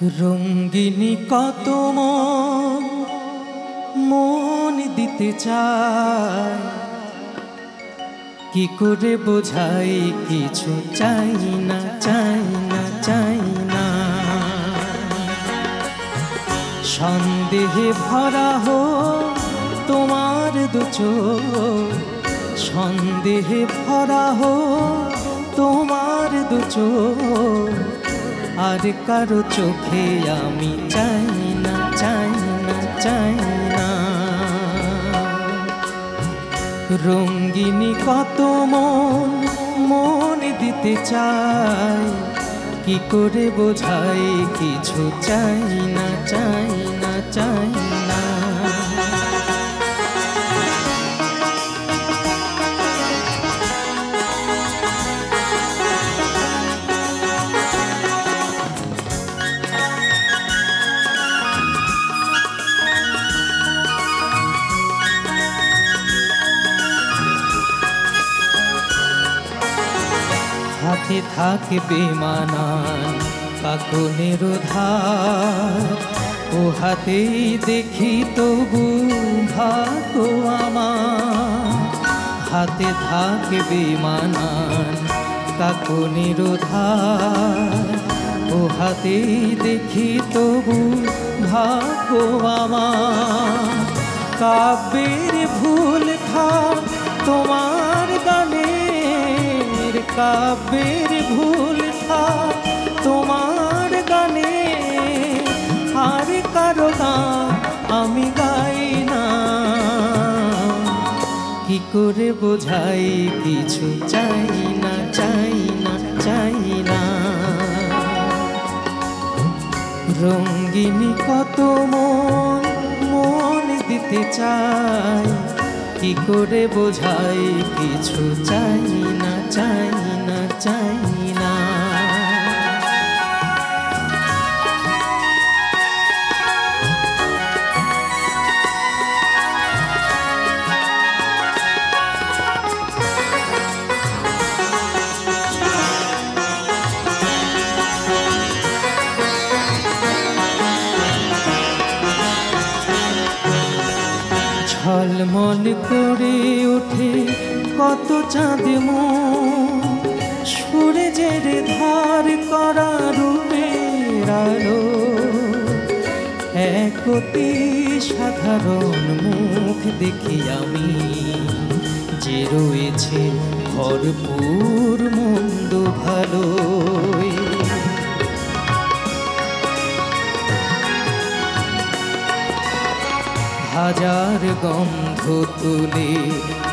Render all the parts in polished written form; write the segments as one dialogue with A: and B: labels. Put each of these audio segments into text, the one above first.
A: রঙ্গিনী কত মন দিতে চায়, কি করে বোঝাই কিছু চাই না চাই না চাই না। সন্দেহে ভরা হো তোমার দু চোখ, সন্দেহে ভরা হো তোমার দু চোখ, আর কারো চোখে আমি চাই না চাই না চাই না। রঙ্গিনী কত মন দিতে চাই, কি করে বোঝাই কিছু চাই না চাই না চাই না। হাতে থাকবে মানান কাকনের ধার, ও হাতেই দেখি তবু ভাগ্য আমার। হাতে থাকবে মানান কাকনের ধার, ও হাতেই দেখি তবু ভাগ্য আমার। কাব্যের ভুল থাক তোমার গানে, কাব্যের ভুল থাক তোমার গানে, আর কারো গান আমি গাই না। কি করে বোঝাই কিছু চাই না চাই না চাই না। রঙ্গিনী কত মন দিতে চাই, কি করে বোঝাই কিছু চাই না চাই না চাই না। ঝলমল করে ওঠে কত চাঁদ মুখ, সূর্যের ধার করা রূপের আলো। এক অতি সাধারণ মুখ দেখি আমি, যে রয়েছে ভরপুর মন্দ ভালো। হাজার গন্ধ তুলে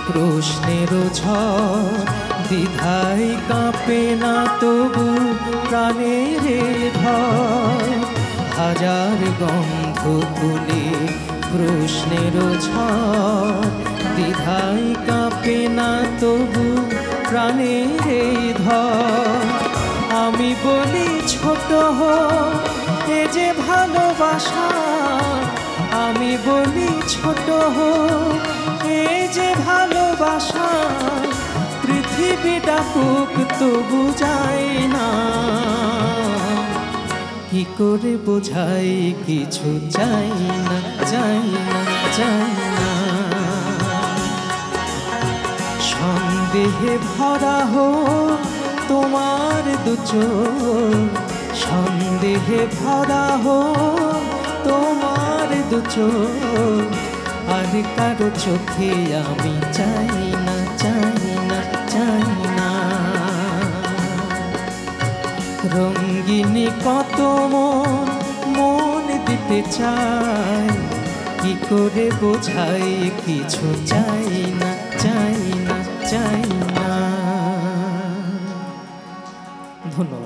A: প্রশ্নের ঝড়, দ্বিধায় কাঁপে না তবু প্রাণের ধর। হাজার গন্ধ তুলে প্রশ্নের ঝড়, দ্বিধায় কাঁপে না তবু প্রাণের ধর। আমি বলি ছোট হো এ যে ভালোবাসা, আমি বলি ছোট হো এ যে ভালোবাসা। পৃথিবী ডাকুক তবু যায় না, কি করে বোঝাই কিছু চাই না চাই না চাই না। সন্দেহে ভরা হো তোমার দু চোখ, সন্দেহে ভরা হো তোমার দু চোখ, আর কারো চোখে আমি চাই না চাই না চাই না। রঙ্গিনী কত মন দিতে চাই, কি করে বোঝাই কিছু চাই না চাই না চাই না। ধন্যবাদ।